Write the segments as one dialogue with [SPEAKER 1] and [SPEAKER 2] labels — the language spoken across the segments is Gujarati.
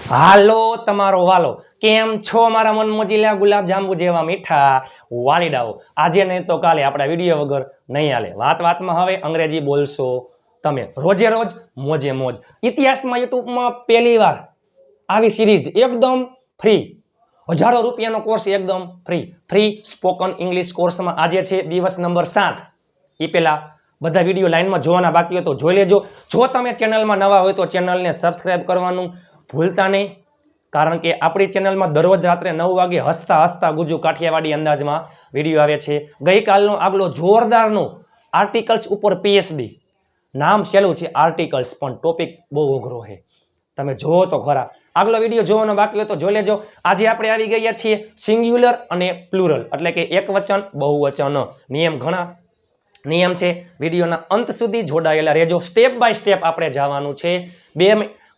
[SPEAKER 1] હાલો તમારો વાલો, કેમ છો મારા મન મોજીલા ગુલાબ જાંબુ જેવા મીઠા વાલીડાઓ? આજે નહીં તો કાલે આપણા વિડીયો વગર નહીં હાલે. વાત વાતમાં હવે અંગ્રેજી બોલશો તમે. રોજે રોજ મોજે મોજ. ઇતિહાસમાં યુટ્યુબમાં પહેલી વાર આવી સિરીઝ એકદમ ફ્રી, હજારો રૂપિયાનો કોર્સ એકદમ ફ્રી સ્પોકન ઇંગ્લિશ કોર્સમાં આજે છે દિવસ નંબર 7. એ પહેલા બધા વિડીયો લાઈનમાં જોવાના બાકી હોય તો જોઈ લેજો. જો તમે ચેનલમાં નવા હોય તો ચેનલને સબસ્ક્રાઇબ કરવાનું ભૂલતા નહીં, કારણ કે આપણી ચેનલમાં દરરોજ રાત્રે 9 વાગે હસતા હસતા ગુજુ કાઠિયાવાડી અંદાજમાં વિડીયો આવે છે. ગઈકાલનો આગલો જોરદારનો આર્ટિકલ્સ ઉપર પીએચડી, નામ સહેલું છે આર્ટિકલ્સ, પણ ટોપિક બહુ અઘરો છે. તમે જોવો તો ખરા. આગલો વિડીયો જોવાનો બાકી હોય તો જોઈ લેજો. આજે આપણે આવી ગયા છીએ સિંગ્યુલર અને પ્લુરલ, એટલે કે એકવચન બહુવચન. નિયમ છે, વિડીયોના અંત સુધી જોડાયેલા રહેજો. સ્ટેપ બાય સ્ટેપ આપણે જવાનું છે.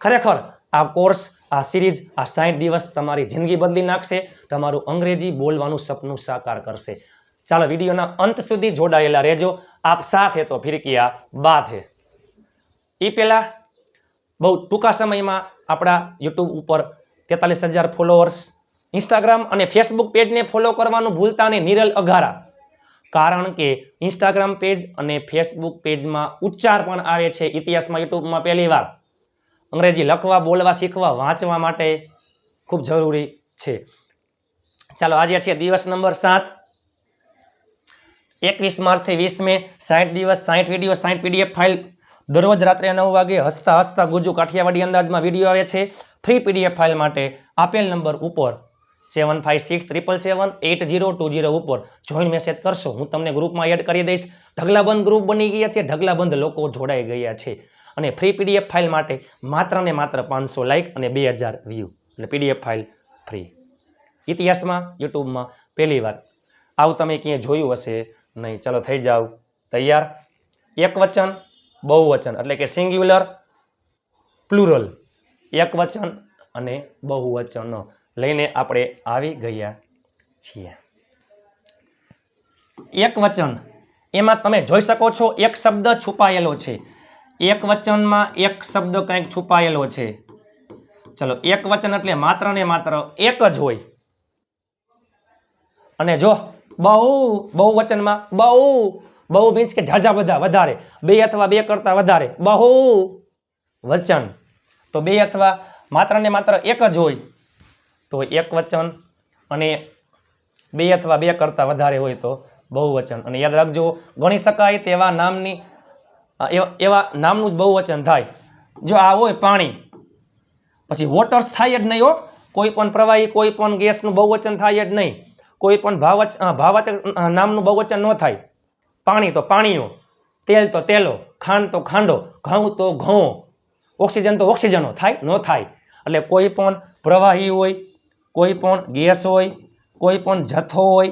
[SPEAKER 1] ખરેખર આ કોર્સ, આ સિરીઝ, આ 60 દિવસ તમારી જિંદગી બદલી નાખશે, તમારું અંગ્રેજી બોલવાનું સપનું સાકાર કરશે. ચાલો વિડીયોના અંત સુધી જોડાયેલા રહેજો. આપ સાથ હે તો ફિર કિયા બાત હે. એ પહેલા બહુ ટૂંકા સમયમાં આપણા યુટ્યુબ ઉપર 43,000 ફોલોઅર્સ, ઇન્સ્ટાગ્રામ અને ફેસબુક પેજને ફોલો કરવાનું ભૂલતા નહીં, નિરલ અઘારા. કારણ કે ઇન્સ્ટાગ્રામ પેજ અને ફેસબુક પેજમાં ઉચ્ચાર પણ આવે છે ઇતિહાસમાં યુટ્યુબમાં પહેલી વાર. અંગ્રેજી લખવા, બોલવા, શીખવા, વાંચવા માટે ખૂબ જરૂરી છે. ચાલો આજે છે દિવસ નંબર 7, 21 માર્ચથી 20 મે. 60 દિવસ, 60 વિડીયો, 60 પીડીએફ ફાઇલ. દરરોજ રાત્રે 9 વાગે હસતા હસતા ગુજુ કાઠિયાવાડી અંદાજમાં વિડીયો આવે છે. ફ્રી પીડીએફ ફાઇલ માટે આપેલ નંબર ઉપર 7567778020 ઉપર જોઈન મેસેજ કરશો. હું તમને ગ્રુપમાં એડ કરી દઈશ. ઢગલાબંધ ગ્રુપ બની ગયા છે, ઢગલાબંધ લોકો જોડાઈ ગયા છે. અને ફ્રી પીડીએફ ફાઇલ માટે માત્ર ને માત્ર 500 લાઇક અને 2000 વ્યૂ, એટલે પીડીએફ ફાઇલ ફ્રી. ઇતિહાસમાં યુટ્યુબમાં પહેલી વાર આવું તમે ક્યાંય જોયું હશે નહીં. ચલો થઈ જાવ તૈયાર. એકવચન બહુવચન, એટલે કે સિંગ્યુલર પ્લુરલ, એકવચન અને બહુવચન લઈને આપણે આવી ગયા છીએ. એકવચન, એમાં તમે જોઈ શકો છો એક શબ્દ છુપાયેલો છે. એક વચનમાં એક શબ્દ કંઈક છુપાયેલો છે. ચલો, એક વચન એટલે માત્ર ને માત્ર એક જ હોય. અને જો બહુવચનમાં બહુ મીન્સ કે ઝાઝા બધા, વધારે, બે અથવા બે કરતા વધારે, બહુ વચન. તો બે અથવા માત્ર ને માત્ર એક જ હોય તો એક વચન, અને બે અથવા બે કરતા વધારે હોય તો બહુવચન. અને યાદ રાખજો, ગણી શકાય તેવા નામની એવા નામનું જ બહુવચન થાય. જો આ હોય પાણી, પછી વોટર્સ થાય જ નહીં હો. કોઈ પણ પ્રવાહી, કોઈ પણ ગેસનું બહુવચન થાય જ નહીં. કોઈ પણ ભાવવાચક નામનું બહુવચન ન થાય. પાણી તો પાણીઓ, તેલ તો તેલો, ખાંડ તો ખાંડો, ઘઉં તો ઘઉં, ઓક્સિજન તો ઓક્સિજનો. થાય ન થાય. એટલે કોઈ પણ પ્રવાહી હોય, કોઈ પણ ગેસ હોય, કોઈ પણ જથ્થો હોય,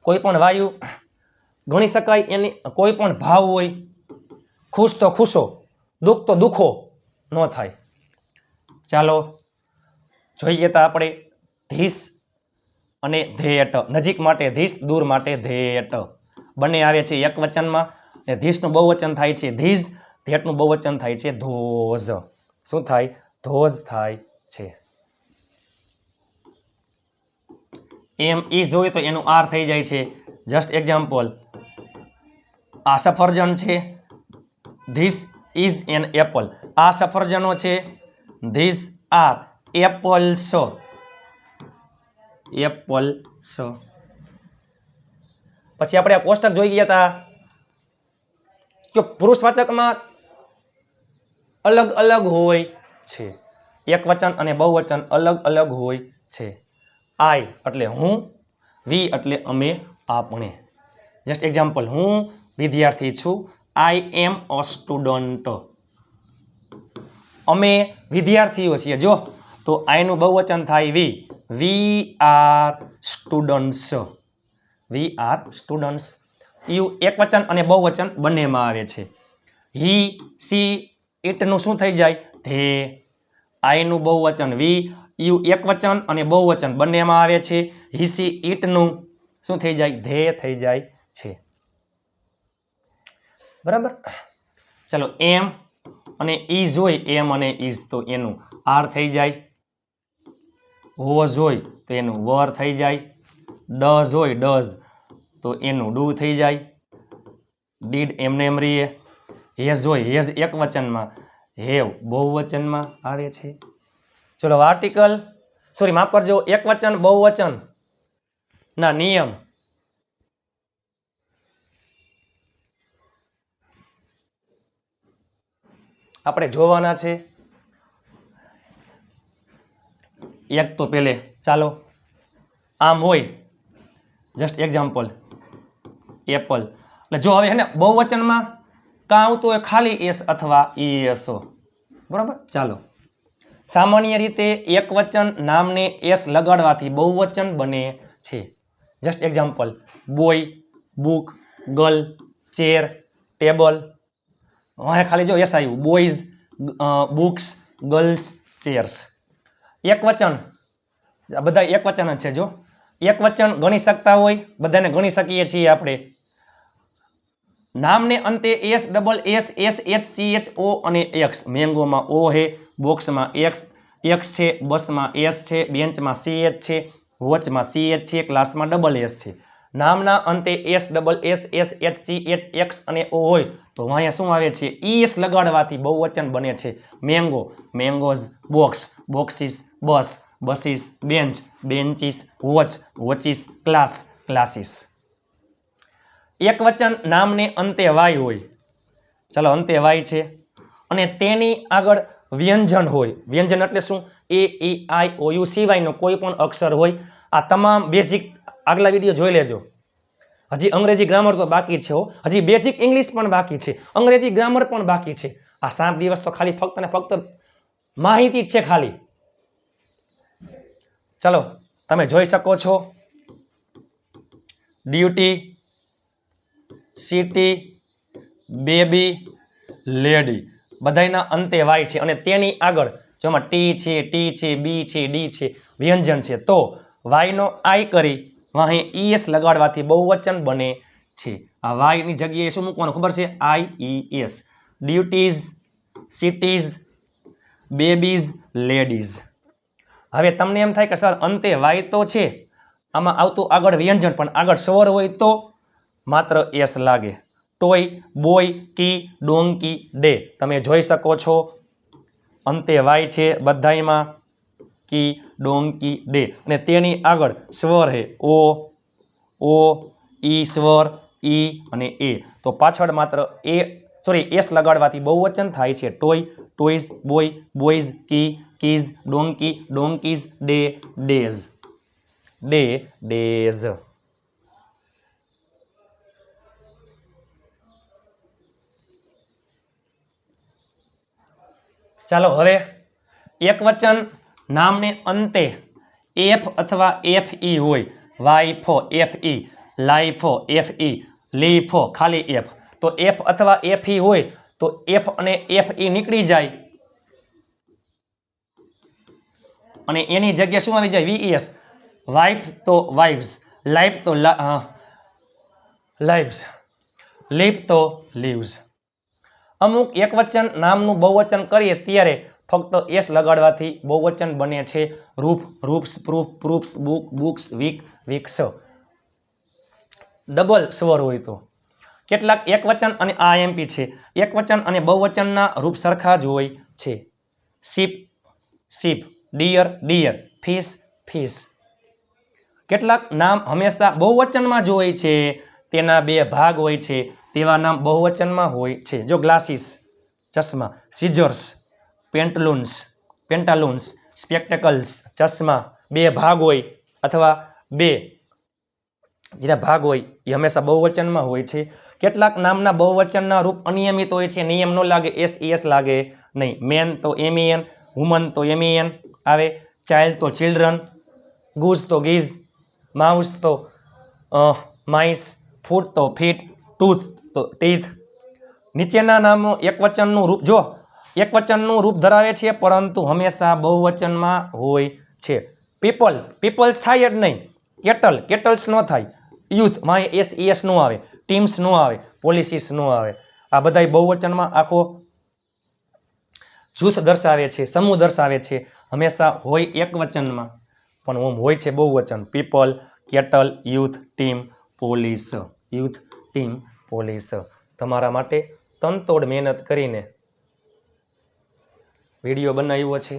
[SPEAKER 1] કોઈ પણ વાયુ, ગણી શકાય એની કોઈ પણ ભાવ હોય, ખુશ તો ખુશો, દુઃખ તો દુઃખો ન થાય. ચાલો જોઈએ તો આપણે ધીસ અને ધેટ. નજીક માટે ધીસ, દૂર માટે ધેટ. બંને આવે છે એક વચનમાં. ધીસનું બહુવચન થાય છે ધીઝ, ધેટનું બહુવચન થાય છે ધોઝ. શું થાય? ધોઝ થાય છે. એમ ઇઝ હોય તો એનું આર થઈ જાય છે. જસ્ટ એક્ઝામ્પલ, આ સફરજન છે, ધીસ ઇઝ એન એપલ. આ સફરજનો છે, ધીસ આર એપલ્સ. એપલ્સ. પછી આપણે આ કોષ્ટક જોઈ ગયા હતા. જો પુરુષવાચકમાં અલગ અલગ હોય છે, એક વચન અને બહુવચન અલગ અલગ હોય છે. આઈ એટલે હું, વી એટલે અમે, આપણે. જસ્ટ એક્ઝામ્પલ, હું વિદ્યાર્થી છું, આઈ એમ અ સ્ટુડન્ટ. અમે વિદ્યાર્થીઓ છીએ. જો તો આઈનું બહુવચન થાય we are students. We are students. You એક વચન અને બહુવચન બંનેમાં આવે છે. હી, સી, ઇટનું શું થઈ જાય? ધે. આઈનું બહુવચન વી, યુ એક વચન અને બહુવચન બંનેમાં આવે છે. હી, સી, ઇટનું શું થઈ જાય? ધે થઈ જાય છે. બરાબર. ચલો, એમ અને ઇઝ હોય એમ અને ઇઝ તો એનું આર થઈ જાય, વોઝ હોય તો એનું વર થઈ જાય, ડઝ હોય ડઝ તો એનું ડુ થઈ જાય, ડીડ એમને એમ રહીએ, હેઝ હોય હેઝ એક વચનમાં, હેવ બહુવચનમાં આવે છે. ચલો આર્ટિકલ સોરી માફ કરજો, એક વચન બહુવચન ના નિયમ આપણે જોવાના છે. એક તો પેલે ચાલો આમ હોય જસ્ટ એક્ઝામ્પલ એપલ, એટલે જો હવે હે ને બહુવચનમાં કાં આવતું હોય ખાલી એસ અથવા ઈએસઓ, બરાબર. ચાલો સામાન્ય રીતે એક વચન નામને એસ લગાડવાથી બહુવચન બને છે. Just example boy, book, girl, chair, table. અહીંયા ખાલી જો એસ આવ્યું, બોયઝ, બુક્સ, ગર્લ્સ, ચેર્સ. એક વચન બધા એક વચન જ છે. જો એક વચન ગણી શકતા હોય બધાને ગણી શકીએ છીએ આપણે. નામને અંતે S double S S H C H O અને એક્સ. મેંગોમાં ઓ હે, બોક્સમાં એક્સ છે, બસમાં એસ છે, બેન્ચમાં સી એચ છે, વોચમાં સી એચ છે, ક્લાસમાં ડબલ એસ છે. નામના અંતે S double S S H C H x અને ઓ હોય તો અહીંયા શું આવે છે? ઈએસ લગાડવાથી બહુવચન બને છે. Mango, mangoes, box, boxes, bus, buses, bench, benches, watch, watches, class, classes. એક વચન નામને અંતે વાય હોય, ચલો અંતે વાય છે અને તેની આગળ વ્યંજન હોય. વ્યંજન એટલે શું? એ ઈ આઈ ઓ યુ સિવાયનો કોઈ પણ અક્ષર હોય. આ તમામ બેઝિક આગલા વિડીયો જોઈ લેજો. હજી અંગ્રેજી ગ્રામર તો બાકી છે હો, હજી બેઝિક ઇંગ્લિશ પણ બાકી છે, અંગ્રેજી ગ્રામર પણ બાકી છે. આ 7 દિવસ તો ખાલી ફક્ત ને ફક્ત માહિતી જ છે ખાલી. ચલો તમે જોઈ શકો છો ડ્યુટી, સિટી, બેબી, લેડી બધાયના અંતે વાય છે અને તેની આગળ જેમાં ટી છે, ટી છે, બી છે, ડી છે, વ્યંજન છે. તો વાયનો આઈ કરી વાહે ઈએસ લગાડવાથી બહુવચન બને છે. આ વાયની જગ્યાએ શું મૂકવાનું ખબર છે? I E S. Duties, cities, babies, ladies. હવે તમને એમ થાય કે સર અંતે વાય તો છે, આમાં આવતું આગળ વ્યંજન પણ આગળ સ્વર હોય તો માત્ર એસ લાગે. ટોય, બોય, કી, ડોંકી, ડે. તમે જોઈ શકો છો અંતે વાય છે બધાયમાં, કી, ડોંકી, ડે અને તેની આગળ સ્વર છે ઓ, ઈ સ્વર, ઈ અને એ. તો પાછળ માત્ર એસ લગાડવાથી બહુવચન થાય છે. Toy, toys, boy, boys, key, keys, donkey, donkeys, day, days, day, days. ચાલો હવે એક વચન નામને અંતે એફ અથવા એફ ઈ હોય, વાઇફો એફ ઈ, લાઈફો એફ ઈ, લીફો ખાલી એફ. તો એફ અથવા એફ ઈ હોય તો એફ અને એફ ઈ નીકળી જાય અને એની જગ્યાએ શું આવી જાય? વીએસ. વાઇફ તો વાઇવ્સ, લાઈફ તો લાઇવ્સ, લીવ તો લીવ્સ. અમુક એક વચન નામનું બહુવચન કરીએ ત્યારે ફક્ત એસ લગાડવાથી બહુવચન બને છે. Roof, roofs, proof, proofs, book, books, week, weeks. Double સ્વર હોય તો કેટલાક એક વચન અને આઈએમપી છે. એક વચન અને બહુવચનના રૂપ સરખા જ હોય છે. Sheep, sheep, deer, deer, fish, fish. કેટલાક નામ હંમેશા બહુવચનમાં જ હોય છે, તેના 2 ભાગ હોય છે તેવા નામ બહુવચનમાં હોય છે. જો ગ્લાસીસ ચશ્મા, સિઝર્સ, પેન્ટાલૂન્સ, સ્પેક્ટેકલ્સ ચશ્મા 2 ભાગ હોય અથવા 2 જેના ભાગ હોય એ હંમેશા બહુવચનમાં હોય છે. કેટલાક નામના બહુવચનના રૂપ અનિયમિત હોય છે, નિયમ ન લાગે, એસ લાગે નહીં. મેન તો એમઈએન, વુમન તો એમઈએન આવે, ચાઇલ્ડ તો ચિલ્ડ્રન, ગૂઝ તો ગીઝ, માઉસ તો માઇસ, ફૂટ તો ફીટ, ટૂથ તો ટીથ. નીચેના નામો એકવચનનું રૂપ જો એકવચનનું રૂપ ધરાવે છે પરંતુ હંમેશા બહુવચનમાં હોય છે. પીપલ, પીપલ્સ થાય જ નહીં. કેટલ, કેટલ્સ ન થાય. યુથ માં એસ નો આવે, ટીમ્સ નો આવે, પોલિસીસ નો આવે. આ બધાય બહુવચનમાં આખો જૂથ દર્શાવે છે, સમૂહ દર્શાવે છે, હંમેશા હોય એક વચનમાં પણ ઓમ હોય છે બહુવચન. People, cattle, youth, team, police. Youth, team, police. તમારા માટે તનતોડ મહેનત કરીને વિડીયો બનાવ્યો છે.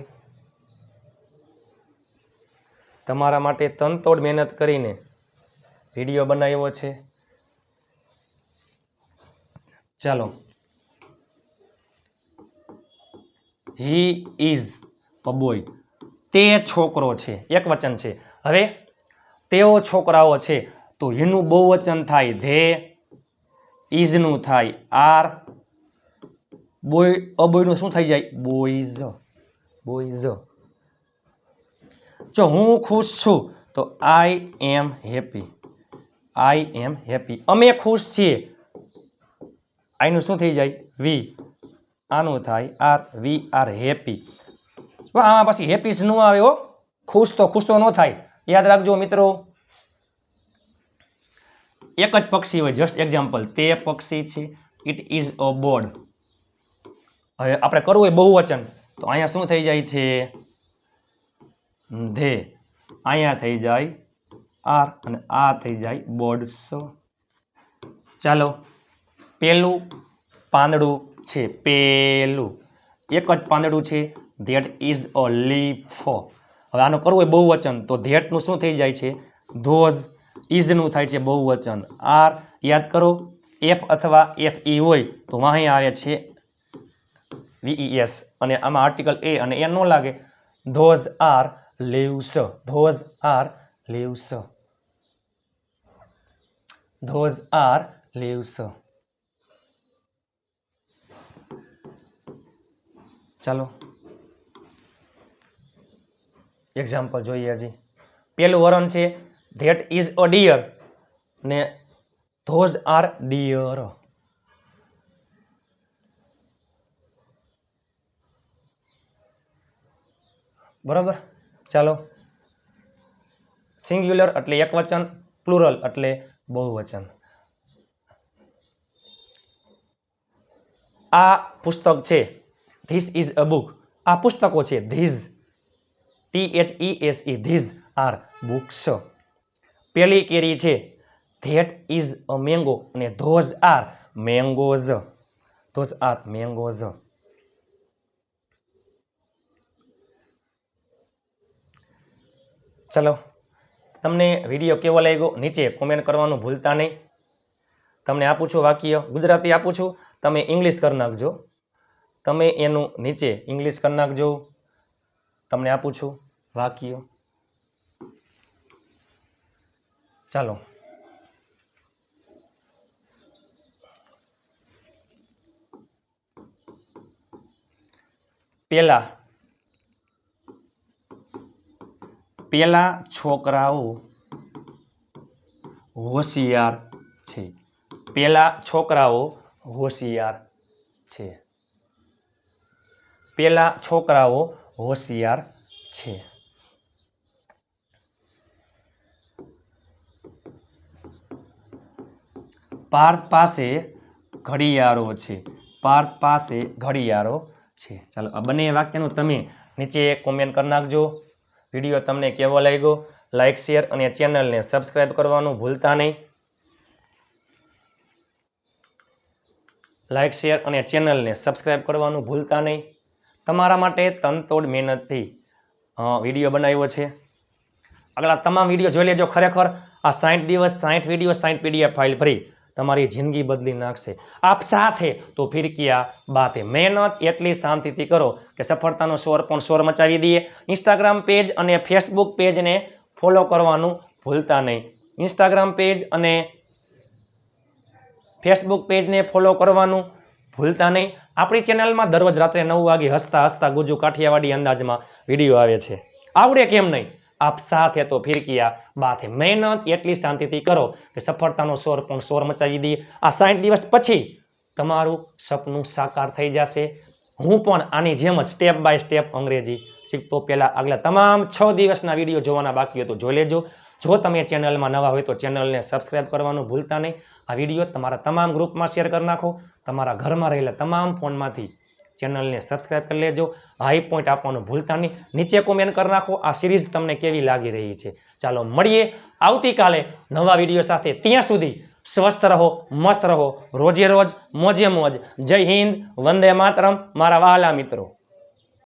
[SPEAKER 1] તમારા માટે તનતોડ મહેનત કરીને વિડીયો બનાવ્યો છે. ચાલો. He is a boy. તે છોકરો છે, એક વચન છે. હવે તેઓ છોકરાઓ છે તો એનું બહુવચન થાય ધે, ઇઝનું થાય આર, બોય અબોયનું શું થઈ જાય બોયઝ. બોયઝ. જો હું ખુશ છું તો આઈ am happy. I am happy. અમે ખુશ છીએ, આઈનું શું થઈ જાય વી, આનું થાય આર, વી આર હેપી. આમાં પછી હેપીસ ન આવે હો, ખુશ તો ન થાય. યાદ રાખજો મિત્રો. એક જ પક્ષી હોય, જસ્ટ એક્ઝામ્પલ, તે પક્ષી છે. It is a bird. હવે આપણે કરવું હોય બહુવચન તો અહીંયા શું થઈ જાય છે ધે, અહીંયા થઈ જાય આર અને આ થઈ જાય બર્ડ્સ. ચાલો. પેલું પાંદડું છે, પેલું એક જ પાંદડું છે. That is a leaf. હવે આનું કરવું હોય બહુવચન તો ધેટનું શું થઈ જાય છે ધોઝ. ઇઝનું થાય છે બહુવચન આર. યાદ કરો, એફ અથવા એફ ઈ હોય તો અહીં આવે છે વીઈએસ અને આમાં આર્ટિકલ એ અને એ ન લાગે. Those are leaves. Those are leaves. Those are leaves. ચાલો એક્ઝામ્પલ જોઈએ હજી. પેલું વરણ છે ધેટ ઇઝ અ ડિયર ને ધોઝ આર ડિયર. બરાબર. ચાલો. સિંગ્યુલર એટલે એક વચન, પ્લુરલ એટલે બહુવચન. આ પુસ્તક છે, ધીસ ઇઝ અ બુક. આ પુસ્તકો છે, these, THESE, these are books. પેલી કેરી છે, ધેટ ઇઝ અ મેંગો અને those are mangoes. Those are mangoes. ચલો, તમને વિડીયો કેવો લાગ્યો નીચે કોમેન્ટ કરવાનું ભૂલતા નહીં. તમને આપું છું વાક્ય, ગુજરાતી આપું છું, તમે ઇંગ્લિશ કરી નાખજો. તમે એનું નીચે ઇંગ્લિશ કરી નાખજો. તમને આપું છું વાક્ય. ચાલો. પેલા છોકરાઓ હોશિયાર છે. પેલા છોકરાઓ હોશિયાર છે. પેલા છોકરાઓ હોશિયાર છે. પાર્થ પાસે ઘડિયાળો છે. પાર્થ પાસે ઘડિયાળો છે. ચાલો, આ બંને વાક્યનું તમે નીચે કોમેન્ટ કરી નાખજો. વિડીયો તમને કેવો લાગ્યો લાઈક, શેર અને ચેનલને સબસ્ક્રાઇબ કરવાનું ભૂલતા નહીં. લાઈક, શેર અને ચેનલને સબસ્ક્રાઇબ કરવાનું ભૂલતા નહીં. તમારા માટે તનતોડ મહેનતથી વિડીયો બનાવ્યો છે. આગળ તમામ વિડીયો જોઈ લેજો. ખરેખર આ 60 દિવસ 60 વિડીયો 60 PDF ફાઇલ ભરી તમારી જિંદગી બદલી નાખશે. આપ સાથે તો ફિર કિયા બાત હે. મહેનત એટલી શાંતિથી કરો કે સફળતાનો શોર પણ શોર મચાવી દઈએ. ઇન્સ્ટાગ્રામ પેજ અને ફેસબુક પેજને ફોલો કરવાનું ભૂલતા નહીં. ઇન્સ્ટાગ્રામ પેજ અને ફેસબુક પેજને ફોલો કરવાનું ભૂલતા નહીં. આપણી ચેનલમાં દરરોજ રાત્રે 9 વાગે હસતા હસતા ગુજુ કાઠિયાવાડી અંદાજમાં વિડીયો આવે છે. આવડે કેમ નહીં? આપ સાથે તો ફિર કિયા બાત હે. મહેનત એટલી શાંતિથી કરો કે સફળતાનો શોર પણ શોર મચાવી દઈએ. આ 60 દિવસ પછી તમારું સપનું સાકાર થઈ જશે. હું પણ આની જેમ જ સ્ટેપ બાય સ્ટેપ અંગ્રેજી શીખતો. પહેલાં આગલા તમામ 6 દિવસના વિડીયો જોવાના બાકી હોય તો જોઈ લેજો. જો તમે ચેનલમાં નવા હોય તો ચેનલને સબસ્ક્રાઇબ કરવાનું ભૂલતા નહીં. આ વિડીયો તમારા તમામ ગ્રુપમાં શેર કરી નાખો. તમારા ઘરમાં રહેલા તમામ ફોનમાંથી ચેનલને સબસ્ક્રાઇબ કરી લેજો. હાઈ પોઈન્ટ આપવાનું ભૂલતા નહીં. નીચે કોમેન્ટ કરી નાખો આ સિરીઝ તમને કેવી લાગી રહી છે. ચાલો મળીએ આવતીકાલે નવા વિડીયો સાથે. ત્યાં સુધી સ્વસ્થ રહો, મસ્ત રહો, રોજે રોજ મોજે મોજ. જય હિન્દ, વંદે માતરમ મારા વહાલા મિત્રો.